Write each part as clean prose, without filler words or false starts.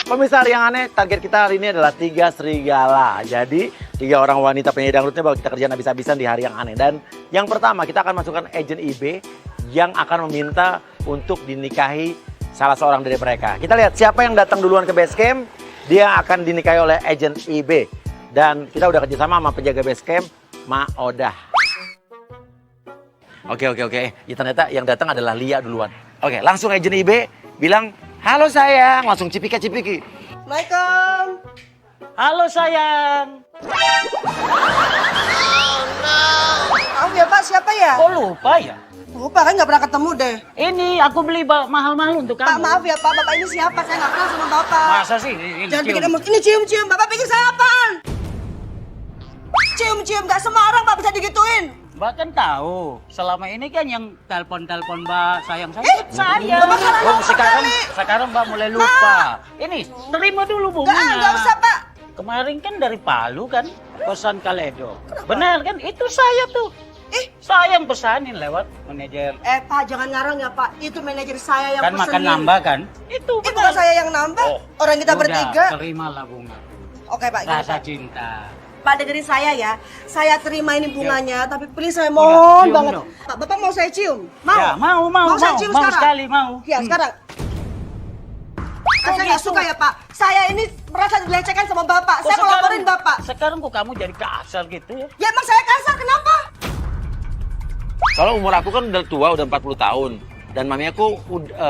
Pemirsa yang aneh, target kita hari ini adalah 3 serigala. Jadi 3 orang wanita penyanyi dangdutnya bakal kita kerjain habis-habisan di hari yang aneh. Dan yang pertama kita akan masukkan agent IB yang akan meminta untuk dinikahi salah seorang dari mereka. Kita lihat siapa yang datang duluan ke base camp, dia akan dinikahi oleh agent IB. Dan kita udah kerjasama sama penjaga base camp, Ma Odah. Oke. Ya, ternyata yang datang adalah Lia duluan. Oke, langsung agent IB bilang, halo sayang, langsung cipika-cipiki. Assalamualaikum. Halo sayang. Maaf ya Pak, siapa ya? Kok lupa ya? Lupa kan nggak pernah ketemu deh. Ini aku beli mahal-mahal untuk Pak kamu. maaf ya Pak, Bapak ini siapa? Saya nggak kenal sama Bapak. Masa sih? Ini Jangan cium. bikin emosi. Ini cium-cium, Bapak pikir saya apaan? Cium-cium, nggak semua orang Pak bisa digituin. Mbak kan tahu, selama ini kan yang telepon-telepon Mbak sayang-sayang Eh, saya. Bapak salah Oh, nomor sekarang kali. Mbak mulai lupa. Ini, terima dulu bunganya. Nggak usah Pak. Kemarin kan dari Palu kan, pesan Kaledo. Benar kan? Itu saya tuh. Saya yang pesanin lewat manajer. Pak jangan ngarang ya Pak, itu manajer saya yang Kan makan pesenin. nambah kan? Itu Itu bukan saya yang nambah, orang kita Udah, bertiga. terimalah bunga. Oke Pak, gini, Rasa Pak. cinta. Pak dengerin saya ya, saya terima ini bunganya, tapi please saya Udah, mohon cium banget. dong. Pak, Bapak mau saya cium? Mau? Ya, mau saya cium sekarang? sekali, mau. Ya, sekarang. Saya nggak gitu? suka ya Pak, saya ini merasa dilecehkan sama Bapak, Kok saya mau laporin Bapak. Sekarang kok kamu jadi kasar gitu ya? Ya emang saya kasar, kenapa? Kalau umur aku kan udah tua, udah 40 tahun. Dan mami aku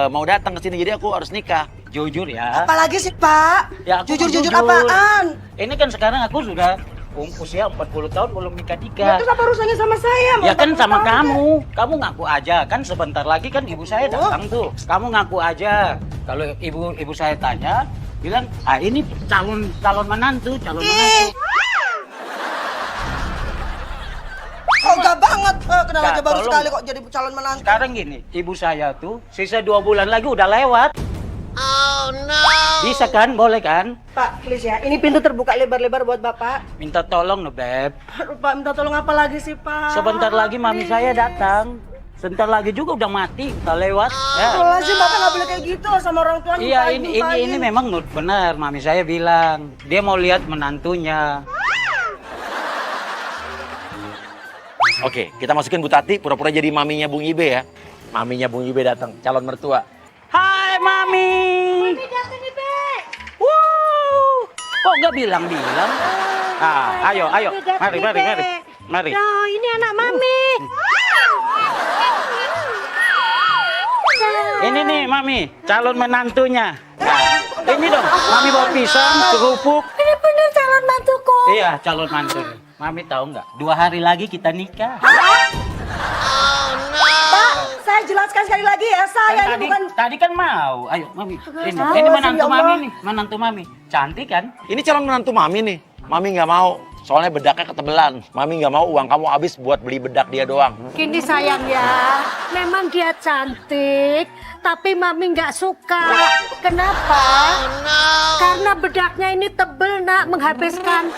mau datang ke sini, jadi aku harus nikah. Jujur ya. Apalagi sih Pak? Ya, aku Jujur-jujur jujur. apaan? Ini kan sekarang aku sudah usia 40 tahun belum Ya, nikah-nikah. terus apa urusannya sama saya? Ya kan 40 sama tahun kamu. Kamu ngaku aja. Kan sebentar lagi kan ibu saya datang tuh. Kamu ngaku aja. Kalau ibu saya tanya, bilang, "Ah, ini calon menantu, calon Ih. menantu." Oh enggak banget, kenal Nggak, aja baru tolong. sekali kok jadi calon menantu. Sekarang gini, ibu saya tuh sisa 2 bulan lagi udah lewat. Oh no. Bisa kan? Boleh kan? Pak, please ya, ini pintu terbuka lebar-lebar buat Bapak. Minta tolong no, Beb. Aduh, Pak, minta tolong apa lagi sih Pak? Sebentar lagi mami saya datang. Sebentar lagi juga udah mati, udah lewat. Ya. Kalau sih Bapak nggak boleh kayak gitu loh sama orang tua. Iya, ini memang benar. Mami saya bilang, dia mau lihat menantunya. Oke, kita masukin Bu Tati, pura-pura jadi maminya Bung Ibe ya. Maminya Bung Ibe datang, calon mertua. Hai, Mami. Mami datang nih, Be. Kok nggak bilang-bilang? Ayo. Mari. Nah, ini anak Mami. Ini nih, Mami, calon menantunya. Nah, ini dong, Mami bawa pisang, kerupuk. Ini bener calon mantuku. Iya, calon mantu. Mami tahu nggak? 2 hari lagi kita nikah. Pak, saya jelaskan sekali lagi ya, saya ini bukan. Tadi kan mau. Ayo, Mami. Ini Awas, menantu ya Allah. Mami nih, menantu Mami. Cantik kan? Ini calon menantu mami nih. Mami nggak mau, soalnya bedaknya ketebelan. Mami nggak mau uang kamu habis buat beli bedak dia doang. Gini sayang ya, memang dia cantik, tapi mami nggak suka. Kenapa? Karena bedaknya ini tebel nak, menghabiskan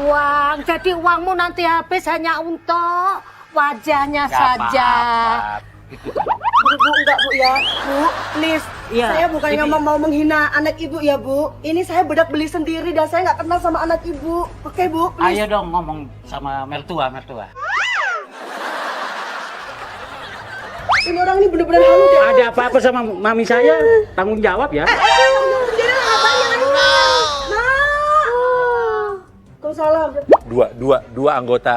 uang. Jadi uangmu nanti habis hanya untuk wajahnya Nggak saja. apa-apa. Itu. Bu, enggak Bu ya. Bu, please. Iya, Saya bukannya ini- mau menghina anak ibu ya Bu. Ini saya bedak beli sendiri dan saya nggak kenal sama anak ibu. Oke Bu, please. Ayo dong ngomong sama mertua. Ini orang ini bener-bener halu deh. Ada apa-apa sama mami saya? Tanggung jawab ya. Ngomong sendiri lah ngapain ya? Waalaikumsalam. Dua anggota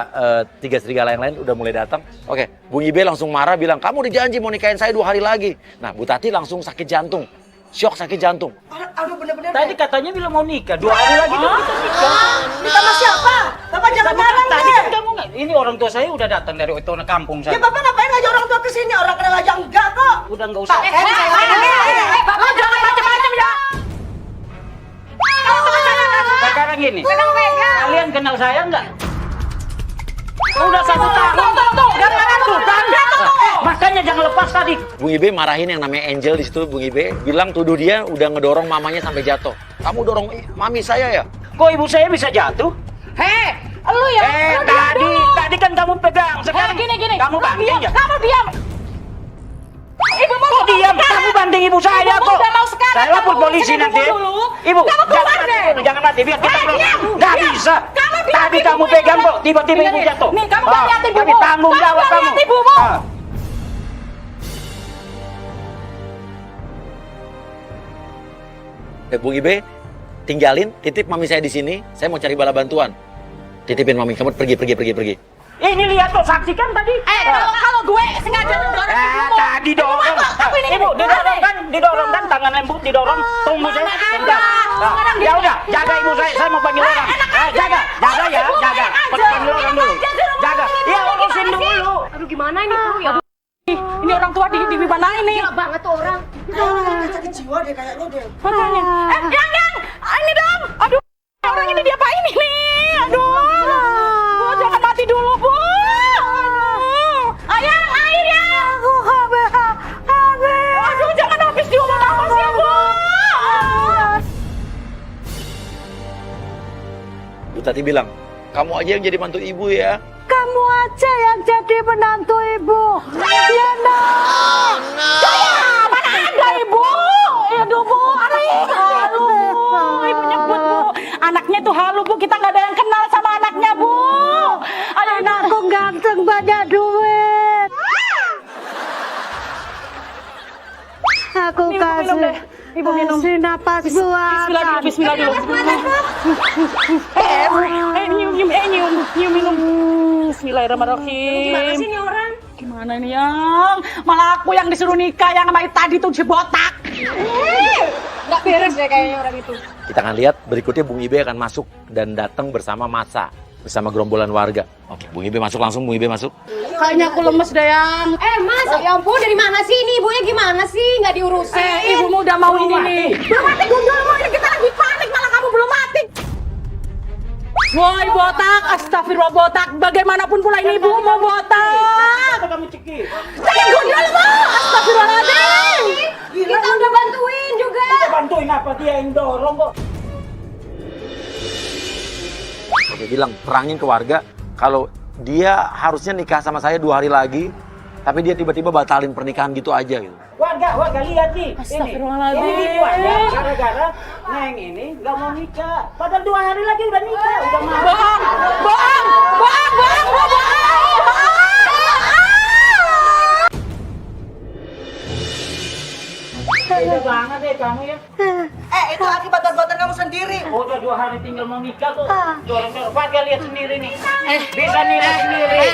3 serigala yang lain udah mulai datang. Oke, Bung Ibe langsung marah bilang, kamu dijanji mau nikahin saya 2 hari lagi. Nah, Bu Tati langsung sakit jantung. Syok sakit jantung. Aduh bener-bener. Tadi katanya bilang mau nikah. 2 hari lagi dong kita nikah. Kita sama siapa? Bapak jangan marah Tadi deh. kan kamu nggak. Ini orang tua saya udah datang dari kampung Ya saya. Bapak ngapain ngajak orang tua ke sini? Orang kenal aja enggak kok. Udah nggak usah. Bapak jangan macam-macam ya. Sekarang gini. Kalian kenal saya nggak? Udah 1 tahun. Tuh kan? Makanya jangan lepas tadi. Bung Ibe marahin yang namanya Angel di situ. Bung Ibe bilang tuduh dia udah ngedorong mamanya sampai jatuh. Kamu dorong mami saya ya? Kok ibu saya bisa jatuh? Lu ya? Tadi kan kamu pegang. Sekarang gini. Kamu banting ya? Kamu diam. Kok diam? Kamu banting. banting ibu saya Ibu kok. udah mau sekarang, Saya lapor kamu polisi urusin nanti. ibu dulu. Ibu, Kamu keluar jangan deh. mati, jangan mati. Biar kita pulang. diam. Nggak Diam. bisa. Kamu bilang Tadi ibu kamu ini. pegang kok, tiba-tiba ibu Nih, jatuh. nih, kamu gak lihat ibumu. Tapi tanggung Kamu jawab gak kamu. lihat ibumu. Ah. Bung Ibe, tinggalin, titip mami saya di sini. Saya mau cari bala bantuan. Titipin mami, kamu pergi. Ini lihat tuh, saksikan tadi. Kalau gue sengaja mendorong ibumu. Tadi dorong. Aku ini Ibu, didorong kan, tangan lembut didorong. Tunggu saya. Bentar. Nah, ya udah, jaga ibu saya mau panggil orang. Jaga ya, jaga. Panggil orang dulu. Jaga. Ya urusin dulu. Aduh gimana ini Bu? Ya Ini orang tua di mana ini? gila banget tuh orang. Kayaknya sakit jiwa deh kayaknya deh. Makanya. Yang, ini dong. Aduh, orang ini diapain ini? Aduh. Bu, jangan mati dulu, Bu. Aduh. Ayang, air ya. Aku habis. Aduh, jangan habis diomong nafas ya, Bu. Bu Tati bilang, kamu aja yang jadi mantu ibu ya. Kamu aja yang jadi menantu ibu. Ya Oh, no. Mana ada ibu? Aduh, Bu. Halu, Bu. Ibu nyebut, Bu. Anaknya tuh halu, Bu. Kita nggak ada yang kenal sama anaknya, Bu. Ayo, Anakku ganteng banyak duit. Aku minum deh. Ibu minum. kasih napas buatan. Bismillah dulu. Nyium minum. Bismillahirrahmanirrahim. Gimana sih ini orang? Gimana ini yang? Malah aku yang disuruh nikah, yang sama tadi tuh botak. Nggak beres deh kayaknya orang itu. Kita akan lihat berikutnya Bung Ibe akan masuk dan datang bersama massa, bersama gerombolan warga. Oke, Bung Ibe masuk langsung, Bung Ibe masuk. Kayaknya aku lemes deh yang. Mas, ya ampun dari mana sih ini ibunya gimana sih? Nggak diurusin. Ibumu udah mau ini nih. Belum mati, gundul mau ini kita lagi panik malah kamu belum mati. Woi botak, astagfirullah botak. Bagaimanapun pula ini ibumu botak. Apa kamu cekik? Tapi gundul mau, astagfirullahaladzim. Kita udah bantuin juga. Bantuin apa dia yang dorong kok? Oke, bilang terangin ke warga kalau dia harusnya nikah sama saya 2 hari lagi, tapi dia tiba-tiba batalin pernikahan gitu aja gitu. Warga lihat nih. Astagfirullahaladzim. Ini warga gara-gara Neng ini nggak mau nikah. Padahal 2 hari lagi udah nikah, udah mau. Bohong. Beda banget deh kamu ya. Itu akibat perbuatan kamu sendiri. Udah 2 hari tinggal mau nikah kok. Dorong-dorong. Warga lihat sendiri nih. Bisa nilai sendiri.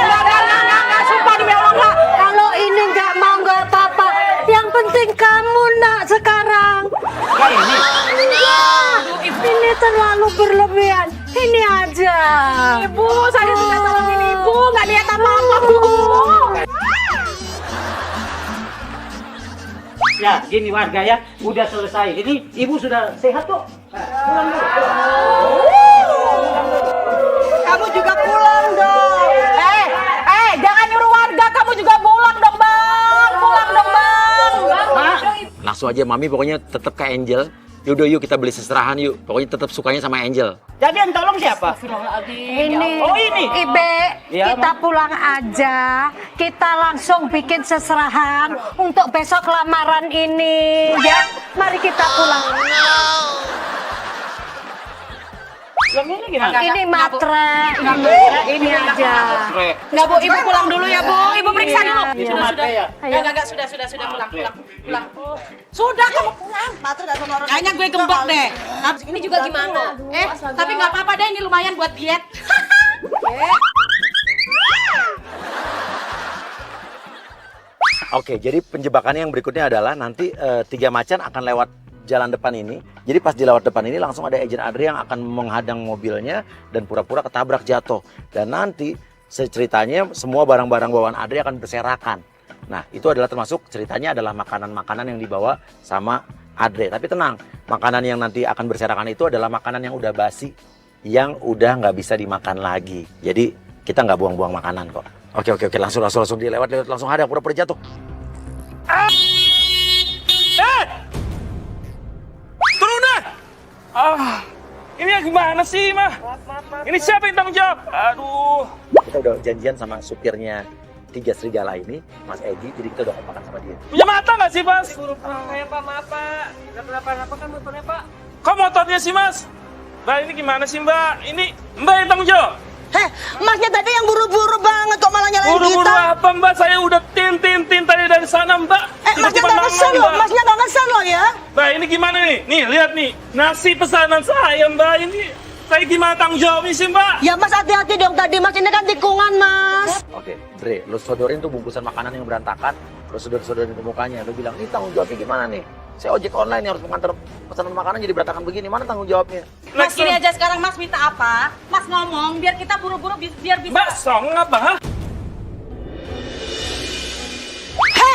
Enggak, sumpah demi Allah enggak. Kalau ini nggak mau nggak apa-apa. Yang penting kamu nak sekarang. Kayak ini. Ini terlalu berlebihan. Ini aja. Ibu, saya sudah tolongin ibu, nggak niat apa-apa, Bu. Ya, gini warga ya, udah selesai. Ini ibu sudah sehat kok. Pulang dulu. Kamu juga pulang dong. Jangan nyuruh warga, kamu juga pulang dong, Bang. Pulang dong, Bang. Hah? Langsung aja mami pokoknya tetap ke Angel. Yaudah yuk kita beli seserahan yuk. Pokoknya tetap sukanya sama Angel. Jadi yang tolong siapa? Ini, Oh, ini. Ibe, Ya, kita pulang aja. Kita langsung bikin seserahan untuk besok lamaran ini. Ya, mari kita pulang. Yang ini gimana? Ini matre. Ini aja. Nggak, Bu, ibu pulang dulu ya, Bu. Ibu periksa dulu. Itu matre ya? Enggak, sudah, pulang. Sudah, kamu pulang. Matre nggak sama orang. Kayaknya gue gembok deh. Ini juga gimana? Tapi nggak apa-apa deh, ini lumayan buat diet. Oke, jadi penjebakannya yang berikutnya adalah nanti 3 macan akan lewat jalan depan ini. Jadi pas dilewat depan ini langsung ada Agent Adri yang akan menghadang mobilnya dan pura-pura ketabrak jatuh. Dan nanti ceritanya semua barang-barang bawaan Adri akan berserakan. Nah, itu adalah termasuk ceritanya adalah makanan-makanan yang dibawa sama Adri. Tapi tenang, makanan yang nanti akan berserakan itu adalah makanan yang udah basi, yang udah nggak bisa dimakan lagi. Jadi kita nggak buang-buang makanan kok. Oke, langsung dia lewat langsung hadang pura-pura jatuh. Turun dah! Ini yang gimana sih, Mah? Ini siapa yang tanggung jawab? Aduh. Kita udah janjian sama supirnya Tiga Serigala ini, Mas Egi, jadi kita udah kompakan sama dia. Punya mata nggak sih, Mas? Kayak Pak, maaf Pak. Kenapa kan motornya Pak? Kok motornya sih, Mas? Mbak, ini gimana sih, Mbak? Ini Mbak yang tanggung jawab. Heh, masnya tadi yang buru-buru banget kok malah nyalain Buru-buru kita. apa, Mbak? Saya udah tin tadi dari sana, Mbak. Masnya Tiba-tiba nggak manggung, ngesen loh, Mbak. masnya nggak ngesen loh ya. Mbak, ini gimana nih? Nih, lihat nih. Nasi pesanan saya, Mbak. Ini saya gimana tanggung jawabnya sih, Mbak? Ya mas hati-hati dong tadi, mas ini kan tikungan mas. Oke, Dre, lo sodorin tuh bungkusan makanan yang berantakan, lo sodorin ke mukanya, lo bilang, ini tanggung jawabnya gimana nih? Saya ojek online nih harus mengantar pesanan makanan jadi berantakan begini, mana tanggung jawabnya? Mas gini aja sekarang Mas minta apa? Mas ngomong biar kita buru-buru biar bisa. Mbak, song apa, ha?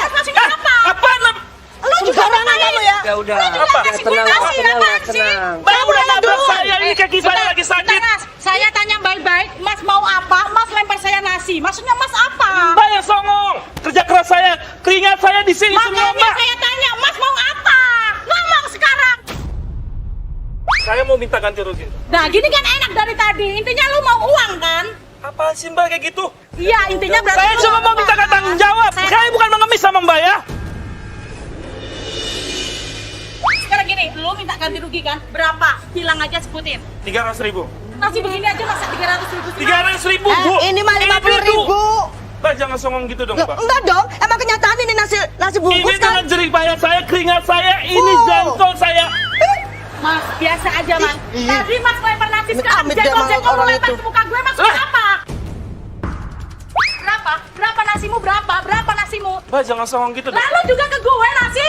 Mas minta apa? Apaan? Lo juga orang kamu ya? Ya udah. Apa? Tenang. Mbak, udah nabrak saya, ini kaki saya lagi sakit. Bentar, Mas. Saya tanya baik-baik, Mas mau apa? Mas lempar saya nasi. Maksudnya Mas apa? Mbak yang songong, kerja keras saya, keringat saya di sini semua, Makanya Mbak. saya tanya, Mas mau apa? Ngomong sekarang. Saya mau minta ganti rugi. Nah, gini kan enak dari tadi. Intinya lu mau uang kan? Apa sih, Mbak, kayak gitu? Iya, intinya berarti Saya lu cuma mau minta uang. tanggung jawab. Saya- Saya bukan mengemis sama Mbak ya. Sekarang gini, lu minta ganti rugi kan? Berapa? Bilang aja sebutin. 300.000. Nasi begini aja masa 300.000 sih? 300.000, Bu. Ini mah 50.000. Mbak, jangan songong gitu dong, Loh, Mbak. enggak dong, emang kenyataan ini nasi Ini bungkus kan? dengan jerih payah saya, keringat saya, ini Oh. jangkau saya. Mas, biasa aja, Mas. Tadi Mas lempar nasi sekarang Amit dia emang jengkol-jengkol orang lempar itu. ke muka gue, Mas Lah. berapa? Berapa? Berapa nasimu? Berapa? Berapa nasimu? Mbak, jangan songong gitu dong. Lalu juga ke gue nasi.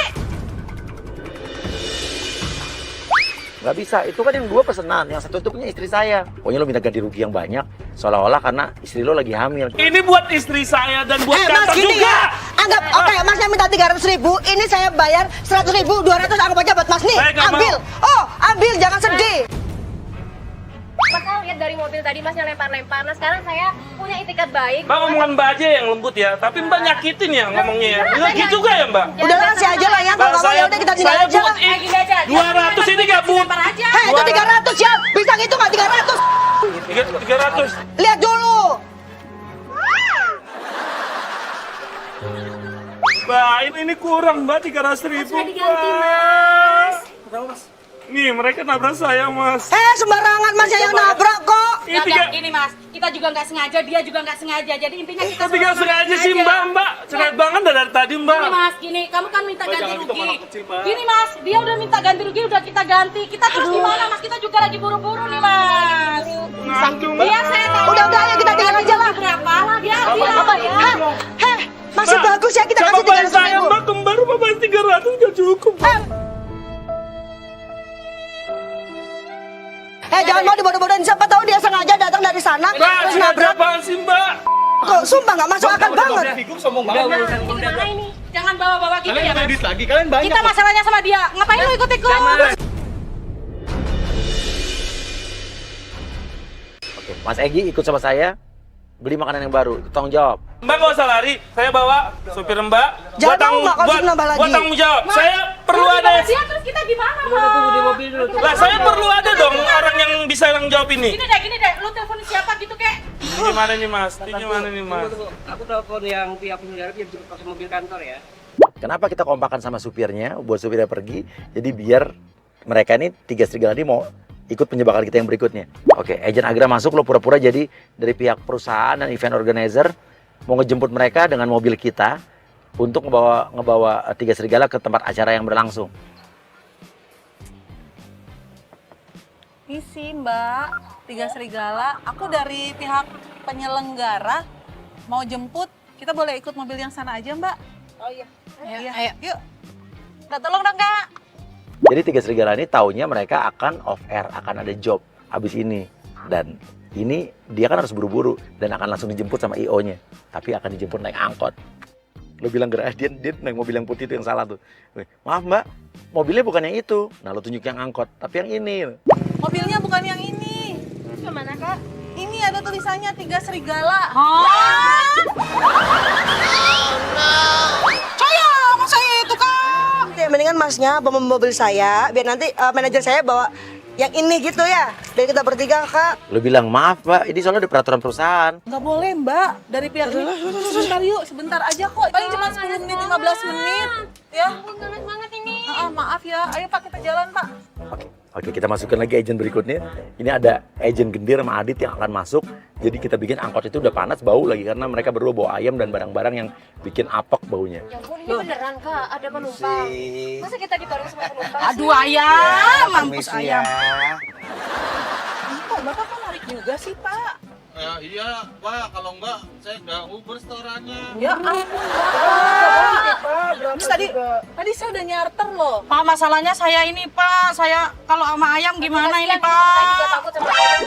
Nggak bisa, itu kan yang dua pesenan, yang satu itu punya istri saya. Pokoknya lo minta ganti rugi yang banyak, seolah-olah karena istri lo lagi hamil. Ini buat istri saya dan buat Mas kantor gini juga. ya, anggap oke masnya minta 300.000, ini saya bayar 100.000, 200 anggap aja buat mas nih, Saya nggak ambil. Oh, ambil, jangan sedih. Mas Al lihat dari mobil tadi masnya lempar-lempar. Nah sekarang saya punya itikat baik. Mbak, ngomongan Mbak aja yang lembut ya, tapi Mbak nyakitin ya ngomongnya ya. Enggak, Gitu juga ya, Mbak? Udah kasih aja lah ya, kalau nggak mau ya udah kita tinggal saya aja lah. buat Gini aja. 200 ini nggak, Bu? Lempar aja. Hei, itu 300 ya, bisa gitu nggak 300? 300. Lihat dulu. Mbak, ini kurang, Mbak, 300.000. Sudah diganti, Mas. Nih, mereka nabrak saya, Mas. Sembarangan masnya yang nabrak kok. Ini Nggak, tiga, gini Mas, kita juga nggak sengaja, dia juga nggak sengaja. Jadi intinya kita tapi nggak sama-sama sengaja sih, aja. Mbak. Sengaja banget dari tadi, Mbak. Gini Mas, gini, kamu kan minta ganti jangan gitu, rugi. malah kecil, Mbak. Gini Mas, dia udah minta ganti rugi, udah kita ganti. Kita terus gimana Mas? Kita juga lagi buru-buru nih Mas. Ngandung, Iya saya tahu. Udah, ayo kita tinggal aja lah. Berapa? Dia Apa ya? Masih Mbak, bagus ya kita coba kasih bayar saya, 300.000. Mbak, kembar, Mbak, bayar 300 nggak cukup. Jangan mau dibodoh-bodohin, siapa tahu dia sengaja datang dari sana Mbak, terus sengaja nabrak. apaan sih, Mbak? Kok sumpah nggak masuk akal banget. Gimana ini? Jangan bawa-bawa gitu ya Mas. lagi, kalian banyak. Kita masalahnya sama dia. Ngapain lu ikut-ikut? Oke, Mas Egi ikut sama saya, beli makanan yang baru, tanggung jawab. Mbak nggak usah lari, saya bawa supir Mbak. Jangan Buat tanggung- Mbak, kalau buat- nambah lagi. buat tanggung jawab. Saya perlu Kalau ada. dia terus kita gimana Mas? Tunggu di mobil dulu. Lah, saya perlu ada dong orang yang bisa tanggung jawab ini. Gini deh, lu teleponin siapa gitu kek? Ini gimana nih, Mas? Ini gimana nih, Mas? Aku telepon yang pihak penyelenggara biar jemput pakai mobil kantor ya. Kenapa kita kompakan sama supirnya, buat supirnya pergi, jadi biar mereka ini tiga serigala ini mau ikut penjebakan kita yang berikutnya. Oke, agen Agra masuk, lo pura-pura jadi dari pihak perusahaan dan event organizer, mau ngejemput mereka dengan mobil kita untuk ngebawa tiga serigala ke tempat acara yang berlangsung. Isi Mbak, Tiga Serigala. Aku dari pihak penyelenggara mau jemput. Kita boleh ikut mobil yang sana aja Mbak? Oh iya. Ayo. Yuk. Udah tolong dong Kak. Jadi tiga serigala ini taunya mereka akan off air, akan ada job habis ini. Dan ini dia kan harus buru-buru dan akan langsung dijemput sama IO-nya. Tapi akan dijemput naik angkot. Lo bilang gerak, dia naik mobil yang putih itu yang salah tuh. Maaf Mbak, mobilnya bukan yang itu. Nah lo tunjuk yang angkot, tapi yang ini. Mobilnya bukan yang ini. Gimana Kak? Ini ada tulisannya Tiga Serigala. Saya, masa itu Kak? Oke, mendingan masnya bawa mobil saya, biar nanti manajer saya bawa Yang ini gitu ya? Biar kita bertiga, Kak. Lu bilang maaf Pak, ini soalnya ada peraturan perusahaan. Nggak boleh Mbak, dari pihak ini. Sebentar yuk, sebentar aja kok. Paling cuma 10 menit, 15 menit. Ya. Ganas banget ini. Maaf ya, ayo Pak kita jalan Pak. Oke, kita masukkan lagi agent berikutnya. Ini ada agent Gendir sama Adit yang akan masuk. Jadi kita bikin angkot itu udah panas, bau lagi karena mereka berdua bawa ayam dan barang-barang yang bikin apek baunya. Ya ampun, ini beneran Kak, ada penumpang. Masa kita dibareng sama penumpang? Aduh ayam, mampus ayam. Ya. Kok Bapak kok narik juga sih Pak? Iya, Pak. Kalau enggak, saya ganggu restorannya. Ya ampun Bapak. Terus tadi saya udah nyarter loh. Pak, masalahnya saya ini Pak, saya kalau sama ayam gimana ini Pak? Saya juga takut sama ayam.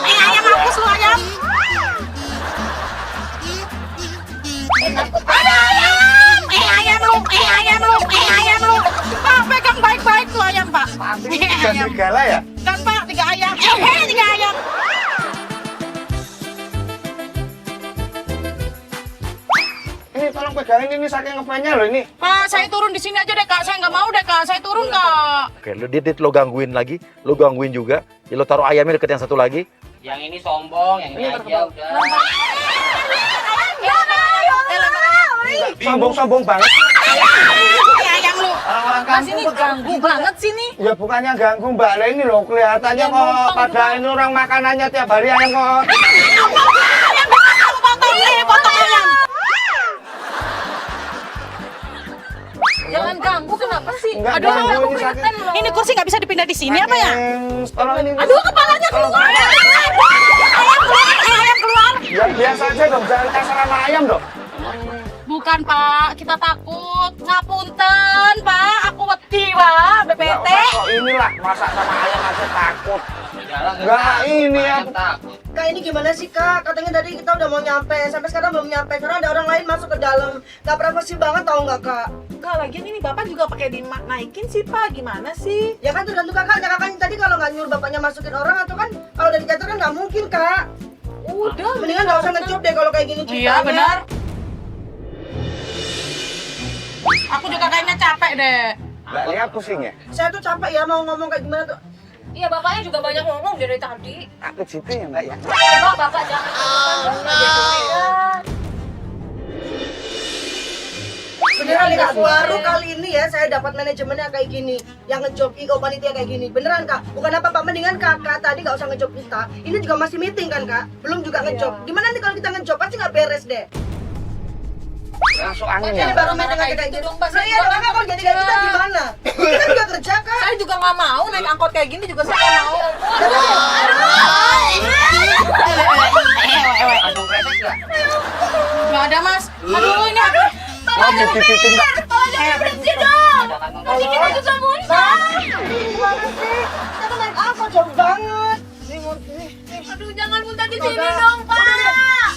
Ayam mampus lu ayam. Ada ayam! Ayam lu! Pak, pegang baik-baik tuh ayam Pak. Tiga serigala ya? Kan Pak, 3 ayam. 3 ayam. Ini tolong pegangin ini saking ngepenya loh ini. Pak, saya turun di sini aja deh Kak. Saya nggak mau deh Kak. Saya turun Kak. Oke, lo gangguin lagi, lo gangguin juga. Ya, lo taruh ayamnya deket yang satu lagi. Yang ini sombong, yang ini aja udah. Sombong-sombong banget. Ayam lu. Orang-orang Mas ini ganggu banget sih nih. Ya bukannya ganggu Mbak, lah ini loh kelihatannya Ya, kok numpang pada ini orang makanannya tiap hari ayam kok. Potong ayam. Jangan ganggu, kenapa sih? Enggak Aduh, ganggu, aku ini keringetan sakit. loh. Ini kursi nggak bisa dipindah di sini apa ya? Tolong ini. Aduh, kepalanya keluar. Ayam keluar. Ya biasa aja dong, jangan kasar sama ayam dong. Bukan Pak, kita takut. Ngapunten Pak, aku wedi Pak, BPT. Kok inilah masak sama ayam aja takut. Enggak ini ya. Kak, ini gimana sih, Kak? Katanya tadi kita udah mau nyampe. Sampai sekarang belum nyampe. Karena ada orang lain masuk ke dalam. Gak privasi banget, tau nggak, Kak? Enggak, lagian ini Bapak juga pakai dinaikin sih Pak, gimana sih? Ya kan tergantung kakaknya. Kakaknya tadi kalau nggak nyuruh bapaknya masukin orang atau kan kalau udah dicatat kan nggak mungkin, Kak. Udah, Mendingan nggak usah ngejob deh kalau kayak gini ceritanya. Iya benar. Aku juga kayaknya capek deh. Mbak lihat pusing ya? Saya tuh capek ya mau ngomong kayak gimana tuh. Iya, bapaknya juga banyak ngomong dari tadi. Aku situ ya Mbak ya. Bapak jangan. Beneran nih, Kak, baru kali ini ya saya dapat manajemennya kayak gini. Yang ngejob IO panitia kayak gini. Beneran, Kak. Bukan apa-apa, mendingan Kakak tadi nggak usah ngejob kita. Ini juga masih meeting kan, Kak? Belum juga ngejob. Gimana nih kalau kita ngejob? Pasti nggak beres deh. Masuk angin Ini ya. baru meeting aja kayak gitu. Nah, iya dong, Kakak kalau jadi kayak kita gimana? Kita juga kerja, Kak. Saya juga nggak mau naik angkot kayak gini juga saya nggak mau. Nggak ada Mas. Aduh ini apa? Mau dititipin Mbak. Berhenti dong. Nanti kita juga muntah. Gimana sih? Kita naik angkot jauh banget. Aduh, jangan muntah di sini dong, Pak.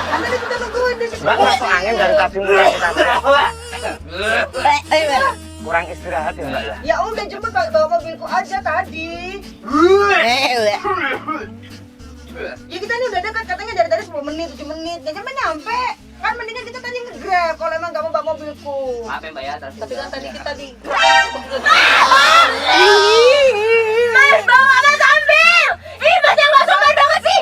Nanti kita nungguin di sini. Mbak masuk angin dari tadi mulai kita. Kurang istirahat ya Mbak ya. Ya udah jemput bawa mobilku aja tadi. Ya kita ini udah dekat, katanya dari tadi 10 menit, 7 menit. Gak nyampe. Kan mendingan kita tadi nge-grab kalau emang gak mau bawa mobilku. Maaf ya Mbak ya, Tapi kan tadi kita di Mas, bawa Mas ambil. Ih, Mas yang gak sopan banget sih.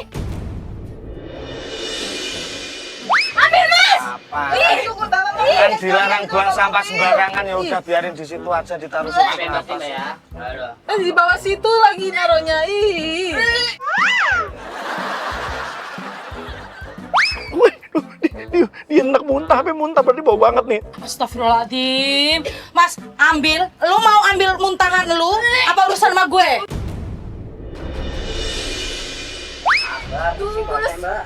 Ambil, Mas. Apa? Tunggu bawa mobil. Kan dilarang buang sampah sembarangan ya udah biarin di situ aja ditaruh situ. maafin Mas Mbak ya. Aduh. di bawah situ lagi naruhnya. Ih. Dia enak muntah, tapi muntah berarti bau banget nih. Astagfirullahaladzim. Mas, ambil. Lu mau ambil muntahan lu? Apa urusan sama gue?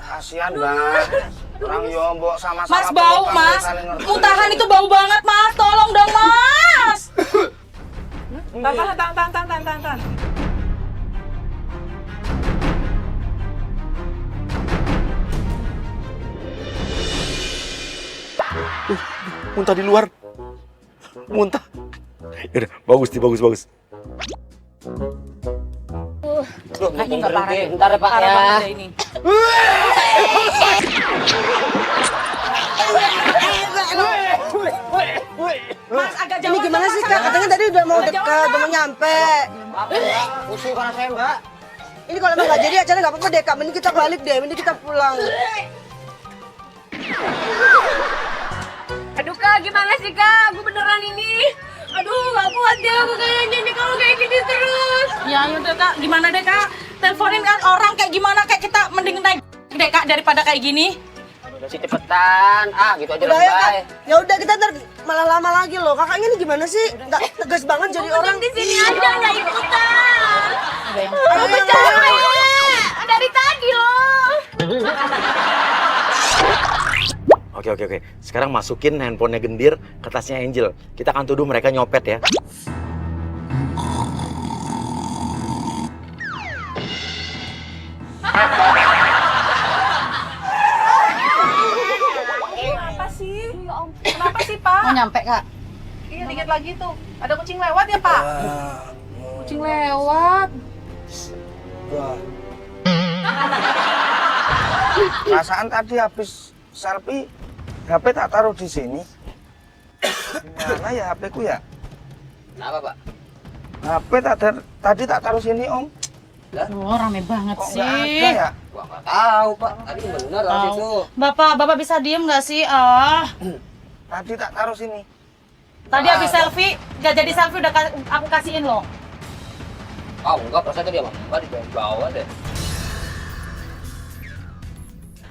Kasihan Mbak. Orang yombok sama-sama. Mas bau, penumpang Mas. saling ngerti. Muntahan itu bau banget, Mas. Tolong dong, Mas. Tahan. Muntah di luar. Muntah. Yaudah, bagus nih, bagus. Kayaknya nggak parah deh. Bentar ya Pak Parah ya. banget deh ini. Mas agak jauh gimana sih kak? Katanya tadi udah mau dekat, udah mau nyampe. Pusing karena saya mbak. Ini kalau emang nggak jadi acara nggak apa-apa deh kak. Mending kita balik deh, mending kita pulang. Aduh kak, gimana sih kak? Aku beneran ini. Aduh, gak kuat deh aku kayaknya nih kalau kayak gini terus. Ya yaudah kak, gimana deh kak? Teleponin kan orang kayak gimana, kayak kita mending naik deh kak daripada kayak gini. Udah sih cepetan. Gitu aja Udah ya kak. lebay. Ya udah kita ntar malah lama lagi loh. Kakaknya ini gimana sih? Nggak tegas banget jadi orang. Di sini aja nggak ikutan. Ayo, Aku capek dari tadi loh. Oke. Sekarang masukin handphonenya Gendir ke tasnya Angel. Kita akan tuduh mereka nyopet ya. Kenapa sih? Kenapa sih pak? Mau nyampe kak? Iya dikit lagi tuh. Ada kucing lewat ya pak? Kucing lewat. Perasaan tadi habis selfie, HP tak taruh di sini. Gimana ya HP ku ya? Kenapa, Pak? HP tadi tak taruh sini om. Oh rame banget Kok sih. nggak ada ya? Gua nggak tahu, Pak. Tadi bener tadi Tahu. itu. Bapak bisa diem nggak sih? Tadi tak taruh sini. Tadi habis selfie, nggak jadi selfie udah aku kasihin loh. Enggak, perasaan tadi sama Mbak di bawah deh.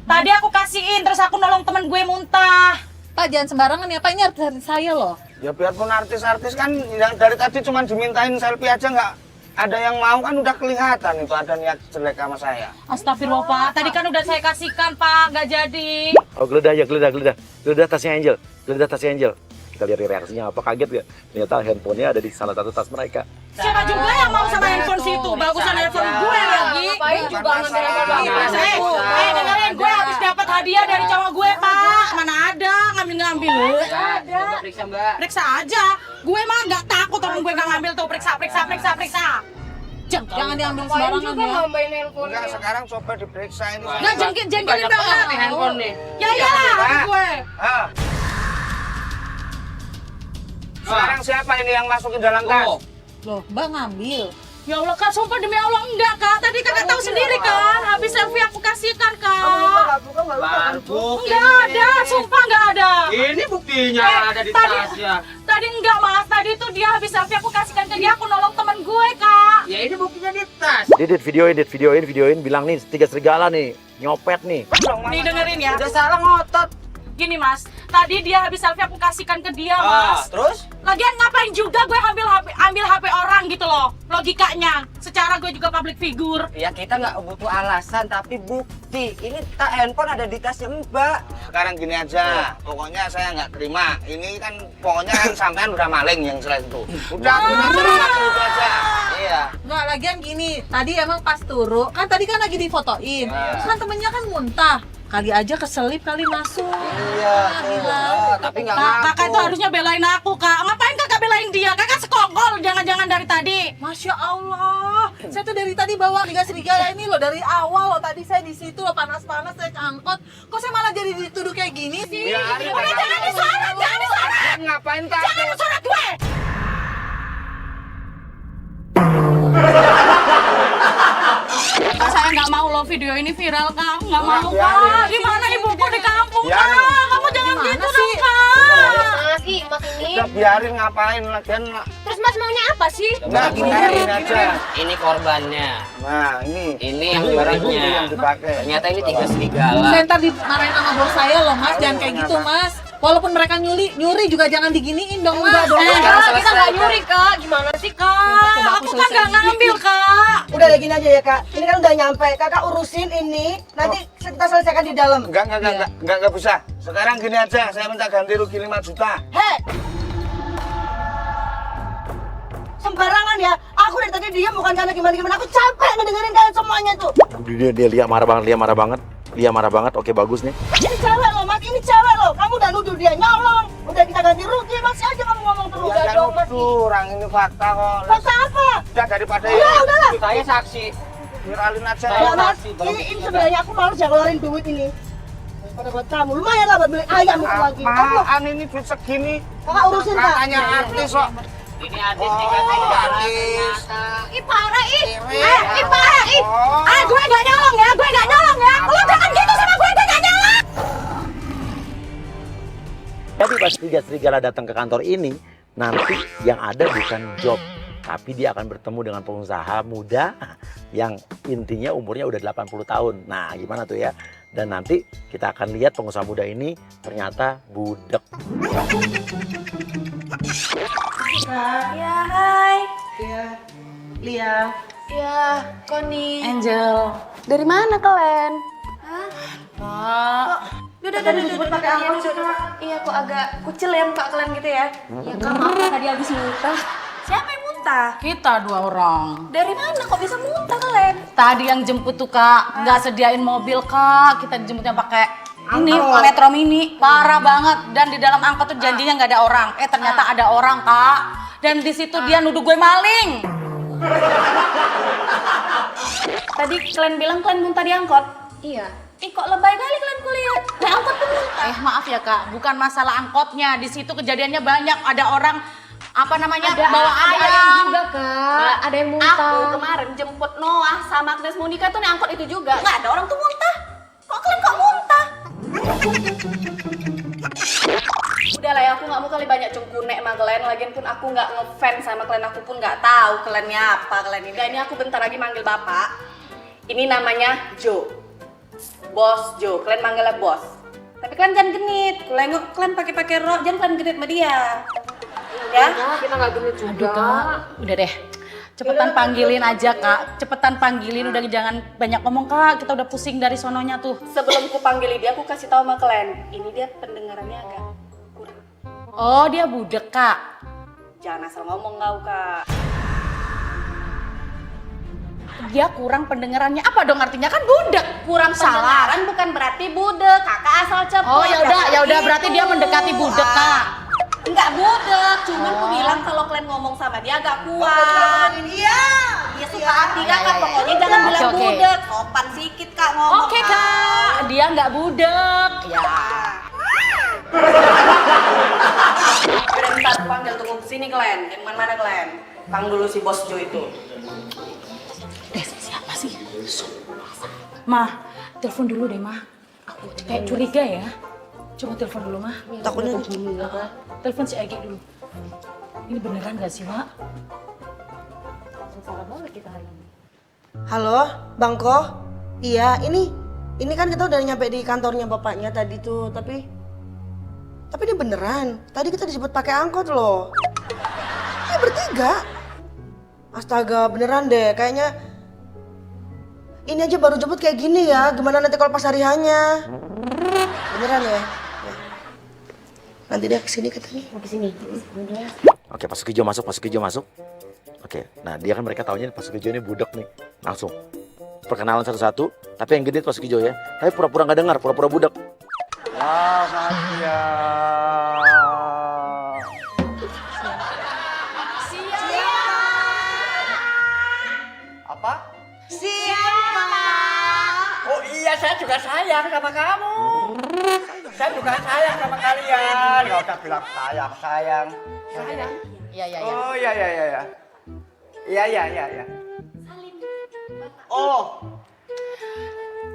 Tadi aku kasihin, terus aku nolong temen gue muntah. Pak jangan sembarangan ya Pak, ini dari saya loh. Ya biarpun artis-artis kan yang dari tadi cuma dimintain selfie aja nggak ada yang mau, kan udah kelihatan itu ada niat jelek sama saya. Astagfirullah Pak, tadi kan udah saya kasihkan Pak, nggak jadi. Oh, geledah ya, geledah. Geledah tasnya Angel. Geledah tasnya Angel. Kita lihat reaksinya apa, kaget gak? Ternyata handphonenya ada di salah satu tas mereka. Siapa juga yang mau sama handphone situ? Bagusan handphone gue lagi. Ngapain juga ngambil handphone Dengerin, gue habis dapat hadiah dari cowok gue Pak. Mana ada ngambil-ngambil. Coba periksa, Mbak. Periksa aja. Gue mah nggak takut orang gue nggak ngambil tuh. Periksa. Jangan diambil Ngapain sembarangan juga ya. nambahin handphone. Enggak, sekarang coba diperiksa ini. Nggak jengkelin banget. Handphone nih. Ya iyalah gue. Sekarang siapa ini yang masukin dalam tas? Loh, Mbak ngambil. Ya Allah Kak, sumpah demi Allah enggak Kak. Tadi Kakak tahu sendiri kan. Habis selfie aku kasihkan Kak. Nggak buka. Enggak ada, sumpah enggak ada. Ini buktinya ada di tadi- tasnya. Tadi enggak Mas, tadi tuh dia habis selfie aku kasihkan ke dia, aku nolong temen gue Kak. Ya ini buktinya di tas. Didit, videoin. Bilang nih, 3 serigala nih. Nyopet nih. Nih dengerin ya. Udah salah ngotot. Gini Mas, tadi dia habis selfie aku kasihkan ke dia Mas. Terus? Lagian ngapain juga gue ambil HP orang gitu loh. Logikanya, secara gue juga public figure. Ya kita nggak butuh alasan, tapi bukti. Ini handphone ada di tasnya Mbak. Sekarang gini aja, pokoknya saya nggak terima. Ini kan pokoknya kan sampean udah maling yang selain itu. Udah, itu aja. Iya. Nggak, lagian gini, tadi emang pas turu, kan tadi kan lagi difotoin. Terus kan temennya kan muntah. Kali aja keselip kali masuk. Iya. Tapi nggak Kak, ngaku. kakak itu harusnya belain aku Kak. Ngapain kakak belain dia? Kakak sekongkol jangan-jangan dari tadi. Masya Allah, saya tuh dari tadi bawa 3 serigala ini loh, dari awal loh. Tadi saya di situ loh, panas-panas saya angkot. Kok saya malah jadi dituduh kayak gini sih? Udah jangan disorot. Ngapain Jangan takut? disorot gue. Kak, saya nggak mau loh video ini viral Kak. Nggak mau Kak. Gimana ibuku di kampung Kak? Kamu jangan gitu dong Kak. Mas ini. Udah biarin ngapain lagian. Terus Mas maunya apa sih? Udah biarin aja. Ini korbannya. Nah, ini Ini yang barangnya. yang dipakai. Ternyata ini 3 serigala. Saya ntar dimarahin sama bos saya loh Mas, jangan kayak gitu Mas. Walaupun mereka nyuri juga jangan diginiin dong Mas. Kita nggak nyuri Kak. Gimana sih Kak? Aku kan nggak ngambil Kak. Udah lagi aja ya kak. Ini kan udah nyampe. Kakak urusin ini. Nanti kita selesaikan di dalam. Enggak bisa. Sekarang gini aja, saya minta ganti rugi 5 juta. Hei! Sembarangan ya. Aku dari tadi diam bukan karena gimana. Aku capek ngedengerin kalian semuanya tuh. Dia Lia marah banget. Oke, bagus nih. Ini cewek loh mas, ini cewek loh. Kamu udah nuduh dia nyolong. Udah kita ganti rugi, masih aja kamu ngomong terus. Ya jangan nuduh, orang ini fakta kok. Fakta apa? Udah daripada Ya udahlah. Saya saksi. viralin aja. Ya mas, ini sebenarnya aku malu jangan ngeluarin duit ini. Pada buat kamu, lumayan lah buat beli ayam itu lagi. Apaan ini duit segini? Kakak urusin kak. Katanya artis kok. Ini artis Artis. Ih parah ih. Ih parah ih. Gue gak nyolong ya, gue gak nyolong ya. Lo jangan gitu sama gue gak nyolong. Jadi pas tiga serigala datang ke kantor ini, nanti yang ada bukan job, tapi dia akan bertemu dengan pengusaha muda yang intinya umurnya udah 80 tahun. Nah, gimana tuh ya? Dan nanti kita akan lihat pengusaha muda ini ternyata budek. Ya hai. Iya, Lia. Ya, Koni. Angel. Dari mana kalian? Udah disebut pakai angkot sih kak. Iya kok agak kucil ya muka kalian gitu ya. Ya kak maaf ya tadi habis muntah. Siapa yang muntah? Kita 2 orang. Dari mana kok bisa muntah kalian? Tadi yang jemput tuh kak, nggak sediain mobil kak. Kita dijemputnya pakai ini Metro Mini. Parah banget. Dan di dalam angkot tuh janjinya nggak ada orang. Ternyata ada orang kak. Dan di situ dia nuduh gue maling. Tadi kalian bilang kalian muntah di angkot? Iya. Ih kok lebay kali kalian kulihat. Nah angkot pun muntah. Maaf ya kak, bukan masalah angkotnya. Di situ kejadiannya banyak. Ada orang bawa ayam. juga kak. Ada yang muntah. Aku kemarin jemput Noah sama Agnes Monica tuh nih angkot itu juga. Nggak ada orang tuh muntah. Kok kalian kok muntah? Udah lah ya, aku nggak mau kali banyak cengkunek sama kalian. Lagian pun aku nggak ngefans sama kalian. Aku pun nggak tahu kaliannya apa kalian ini. Ini aku bentar lagi manggil bapak. Ini namanya Joe. Bos Joe, kalian manggilnya bos. Tapi kalian jangan genit. Kalian pakai rok, jangan kalian genit sama dia. Ya? Kita nggak genit juga. Aduh kak, udah deh. Cepetan panggilin aja kak, cepetan panggilin, udah jangan banyak ngomong kak, kita udah pusing dari sononya tuh. Sebelum ku panggil dia, aku kasih tahu sama kalian. Ini dia pendengarannya agak kurang. Oh dia budek kak. Jangan asal ngomong kau kak. Dia kurang pendengarannya, apa dong artinya kan budek? Kurang Salah. pendengaran bukan berarti budek, kakak asal cepet. Oh ya udah berarti dia mendekati budek kak. Enggak budek, cuman aku bilang kalau kalian ngomong sama dia agak kuat. Iya. Dia suka hati kakak, pokoknya jangan bilang Oke. budek. Sopan sedikit kak ngomong. Oke kak, dia nggak budek. Ya. Udah bentar aku panggil tunggu sini kalian. Yang mana kalian? Panggil dulu si bos Joe itu. Siapa sih? Mah, telepon dulu deh mah. Aku kayak curiga ya. Coba telepon dulu mah. Takutnya Telepon si Egi dulu. Ini beneran gak sih mak? Halo, Bang Ko. Iya, ini kan kita udah nyampe di kantornya bapaknya tadi tuh, tapi ini beneran. Tadi kita disebut pakai angkot loh. Bertiga. Astaga, beneran deh. Kayaknya ini aja baru jemput kayak gini ya. Gimana nanti kalau pas hari hanya? Beneran ya? Ya. Nanti dia kesini katanya. Oke, Pak Sukijo masuk. Oke, nah dia kan mereka taunya Pak Sukijo ini budek nih. Langsung perkenalan satu-satu, tapi yang gede Pak Sukijo ya. Tapi pura-pura nggak dengar, pura-pura budek. Selamat siang. Apa? Siapa? Oh iya, saya juga sayang sama kamu. Saya juga sayang sama kalian. Gak usah bilang sayang. Sayang? Iya. Oh iya. Iya. Oh.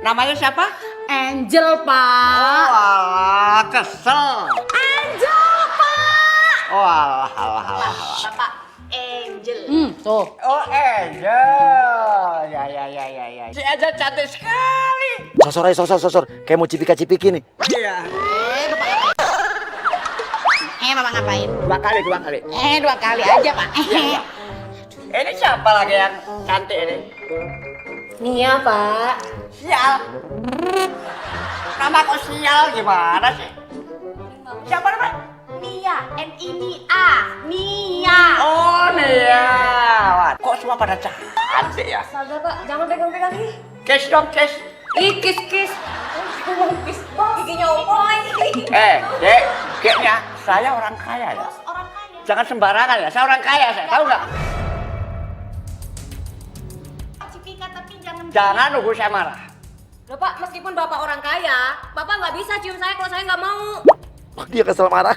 Namanya siapa? Angel pak. Oh alah, kesel. Angel pak. Oh alah. Bapak Angel. Tuh. Oh Angel. Ya. Si Angel cantik sekali. Sosor. Kayak mau cipika-cipiki nih. Iya. Bapak ngapain? Dua kali. 2 kali aja pak. Ini siapa lagi yang cantik ini? Nia pak. Sial. Nama kok sial gimana sih? Siapa namanya? Nia, N-I-N-I-A. Nia. Oh Nia. Wah, kok semua pada cantik ya? Saga pak, jangan pegang-pegang ih. Kiss dong, kiss. Ih, kiss. Giginya ompong lagi. Deknya, saya orang kaya ya. Orang kaya. Jangan sembarangan ya, saya orang kaya saya, tahu nggak? Cipika tapi jangan. Jangan nunggu saya marah. Loh Pak, meskipun Bapak orang kaya, Bapak nggak bisa cium saya kalau saya nggak mau. Oh, dia kesel marah.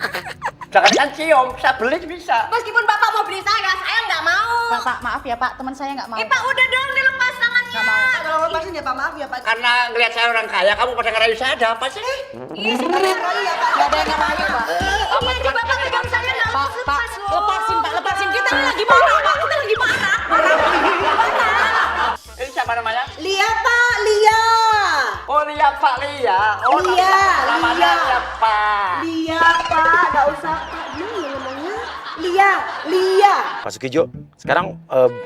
Jangan kan cium, saya beli bisa. Meskipun Bapak mau beli saya nggak mau. Pak, maaf ya Pak, teman saya nggak mau. Pak udah dong dilepas tangannya. Kalau lepasin ya Pak, maaf ya Pak. Karena ngelihat saya orang kaya, kamu pada ngerayu saya ada apa sih? Iya sebenarnya kali ya Pak. Nggak ada yang ngerayu Pak. Ini aja Bapak pegang saya nggak Pak, lepas loh. lepasin Pak, lepasin. Kita ini lagi marah Pak, kita lagi marah. Ini siapa namanya? Lia Pak, Lia. Oh Lia Pak Lia. Oh Lia, namanya Lia. siapa? Lia Pak, nggak usah Pak. Gimana ya ngomongnya? Lia, Lia. Pak Sukijo, sekarang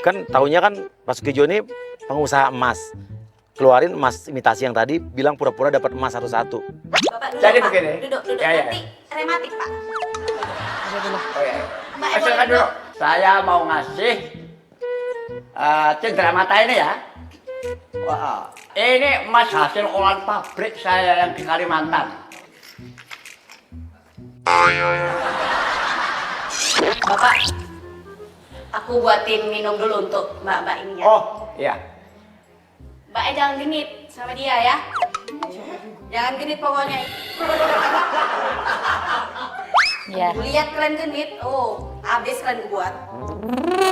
kan tahunya kan Pak Sukijo ini pengusaha emas. Keluarin emas imitasi yang tadi, bilang pura-pura dapat emas satu-satu. Bapak duduk, Jadi Pak. begini. Duduk, Ya, ya. nanti rematik Pak. Oh ya. Mbak, Silakan dulu. Saya mau ngasih cendera mata ini ya. Wah, ini emas hasil olahan pabrik saya yang di Kalimantan. Bapak, aku buatin minum dulu untuk mbak-mbak ini ya. Oh, iya. Mbaknya jangan genit sama dia ya. Jangan genit pokoknya. Iya. Lihat kalian genit, oh habis kalian buat.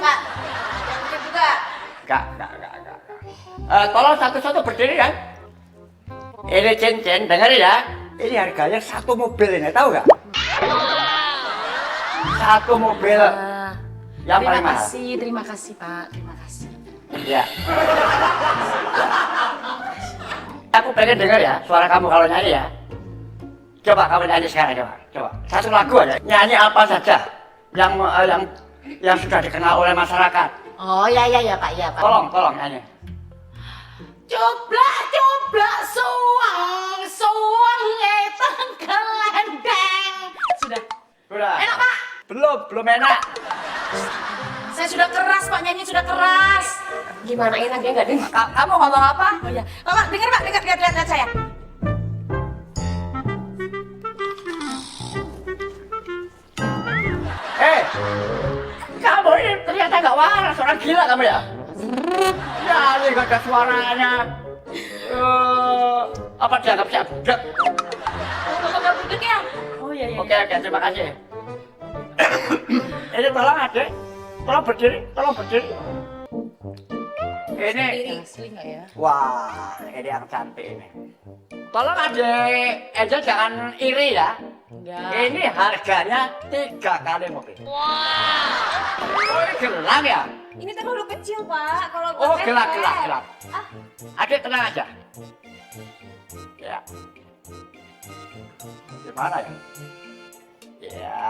Kak, jangan genit juga. Enggak. Tolong satu-satu berdiri kan. Ini cincin, dengar ya. Ini harganya satu mobil ini, tahu nggak? Satu mobil yang paling mahal. Terima kasih Pak, terima kasih. Ya. Aku pengen dengar ya suara kamu kalau nyanyi ya. Coba kamu nyanyi sekarang coba. Satu lagu aja. Nyanyi apa saja yang sudah dikenal oleh masyarakat. Oh ya Pak, ya Pak. Tolong nyanyi. Coblak suang ngeteng kelendeng. Sudah. Sudah. Enak Pak. Belum enak. Saya sudah keras Pak, nyanyi sudah keras. Gimana enaknya nggak dengar? Kamu ngomong apa? Oh ya. Pak, dengar Pak, lihat saya. Kamu ini ternyata nggak waras, orang gila kamu ya. Nyanyi gak ada suaranya. Apa dianggap saya budak? Bapak nggak budek ya? Oh iya. Oke, terima kasih. Ini tolong adek, tolong berdiri. Ini, Asli nggak ya? wah, ini yang cantik ini. Tolong adek, Angel jangan iri ya. Enggak. Ini harganya 3 kali mobil. Wow. Oh, ini gelang ya? Ini terlalu kecil Pak. Kalau Oh, buat gelap. Ah. Adek tenang aja. Ya. Gimana ya? Ya.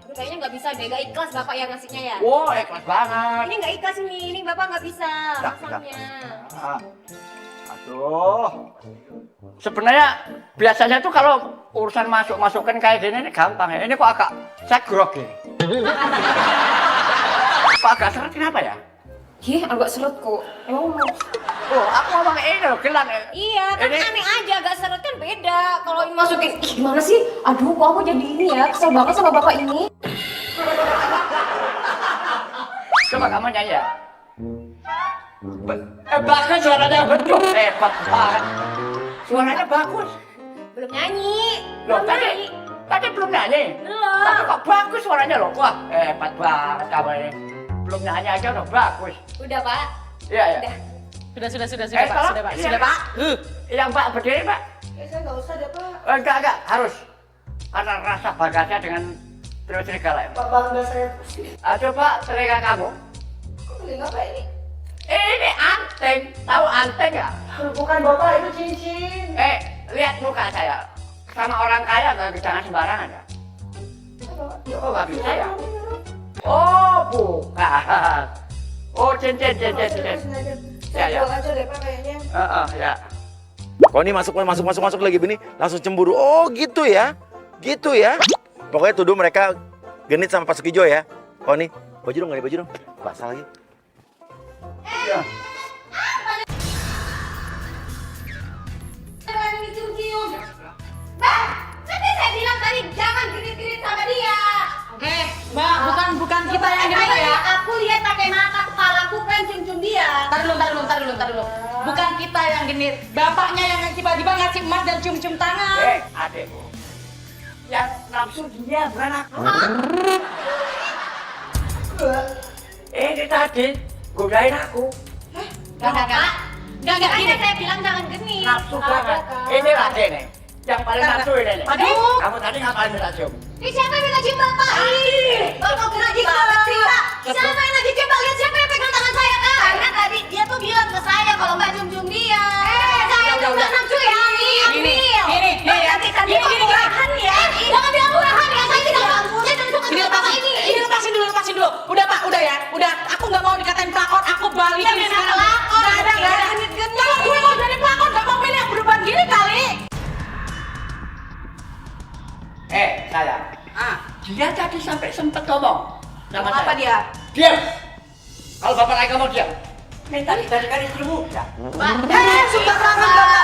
Aduh, kayaknya nggak bisa deh, nggak ikhlas Bapak yang ngasihnya ya. Wow, ikhlas banget. Ini nggak ikhlas ini Bapak nggak bisa Dah. masangnya. Ah. Aduh. Sebenarnya biasanya tuh kalau urusan masukin kayak gini ini gampang ya. Ini kok agak saya grogi. Kok agak seret kenapa ya? Ih, agak seret kok. Emang Oh, aku ngomong ini loh, gelang. iya, kan Ini- aneh aja, agak seret kan beda. Kalau ini masukin, ih, gimana sih? Aduh, kok aku jadi ini ya, kesel banget sama Bapak ini. Coba kamu nyanyi ya. Bagus suaranya, betul. Hebat banget. Suaranya bagus. Belum nyanyi. Loh, Belum nyanyi. tadi belum nyanyi. Belum. Tapi kok bagus suaranya loh. Wah, hebat banget kamu ini. Belum nyanyi aja udah bagus. Udah, Pak. Iya, iya. Udah. Sudah Pak, tolong. sudah Pak, Iya, sudah Pak. Yang Pak berdiri, Pak. Saya nggak usah deh Pak. Enggak, harus. Karena rasa bagasnya dengan terus serigala. Pak bangga saya pusing. Coba telinga kamu. Kok telinga apa ini? Ini anting. Tahu anting nggak? Bukan Bapak, itu cincin. Lihat muka saya. Sama orang kaya jangan sembarangan ya. Oh, nggak bisa ya? Oh, bukan. Oh, cincin. Ya. Saya jual aja deh Pak kayaknya. Ya. Kok ini masuk lagi Bini, langsung cemburu. Oh gitu ya. Pokoknya tuduh mereka genit sama Pak Sukijo ya. Kok nih, baju dong, nggak ada baju dong. Basah lagi. Ya. Mbak, nanti saya bilang tadi jangan genit-genit sama dia. Mbak, bukan kita yang gini ya. Aku lihat pakai mata kepalaku kan cium-cium dia. Tar dulu. Bukan kita yang genit. Bapaknya yang tiba-tiba ngasih emas dan cium-cium tangan. Adekku. Yang nafsu dia bukan aku. Ini tadi godain aku. Enggak gini. Saya bilang jangan genit. Nafsu banget. Ini Raden nih. Yang paling nafsu ini nih. Aduh. Kamu tadi ngapain minta cium? Ini siapa yang minta cium bapak? Bapak kena cium bapak sih, Pak. Siapa yang minta cium Pak? Lihat siapa yang pegang tangan saya, Kak? Karena tadi dia tuh bilang ke saya kalau Mbak cium-cium dia. Saya tuh nggak nafsu ya. Gini, Tadi kok murahan ya? Jangan bilang murahan ya. Saya tidak saya tidak suka Ini sama bapak ini. lepasin dulu. Udah Pak, udah ya. Udah, aku nggak mau dikatain pelakor. Aku balikin Ya, memang sekarang. pelakor. Nggak ada. Kalau gue mau jadi pelakor, nggak mau milih yang berubah gini kali. Sayang. Dia tadi sampai sempet ngomong sama Apa saya. dia? Diam. Kalau bapak lagi ngomong diam. Minta dikasihkan istrimu. Ya. Sembarangan bapak.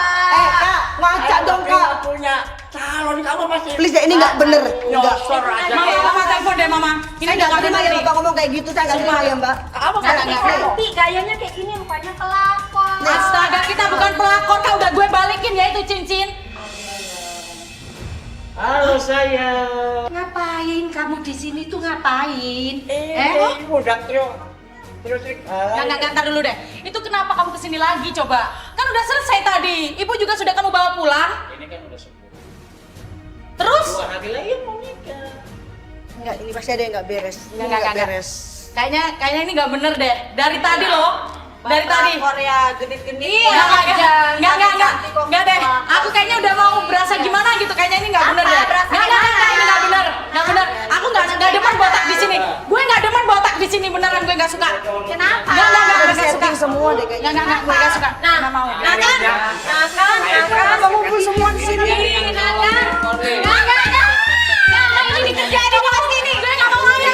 Kak, ngaca dong kak. Nggak punya calon kamu masih. Please ya, ini nggak bener. Nyosor aja. Mama telepon deh, Mama. Ini Saya nggak terima ya bapak ngomong kayak gitu. Saya nggak terima ya mbak. Kamu Saya nggak terima. Nanti gayanya kayak gini rupanya pelakor. Astaga, kita bukan pelakor, Kak. Udah gue balikin ya itu cincin. Halo sayang. Ngapain kamu di sini tuh ngapain? Udah terus. Nggak, ntar dulu deh. Itu kenapa kamu kesini lagi coba? Kan udah selesai tadi. Ibu juga sudah kamu bawa pulang. Ini kan udah sembuh. Terus? 2 hari lagi mau nikah. Enggak, ini pasti ada yang nggak beres. Ini Nggak. beres. Kayaknya ini nggak bener deh. Dari tadi loh. Dari tadi. Korea genit-genit. Iya, nggak deh. Aku kayaknya udah mau berasa gimana gitu. Kayaknya ini nggak bener deh. Nggak, ini nggak bener. Aku nggak demen botak di sini. Gue nggak demen botak di sini beneran gue nggak suka. Kenapa? Nggak suka. Setting semua deh kayaknya. Nggak, gue nggak suka. Nggak mau. Kakak ngumpul semua di sini. Ini dikerjain di kelas ini. Gue nggak mau aja.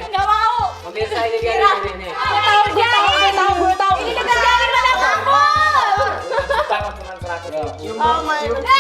Nggak mau. Pemirsa ini kan ini. Gue tahu. Ini dikerjain pada kamu. Sama dengan terakhir. Oh my God.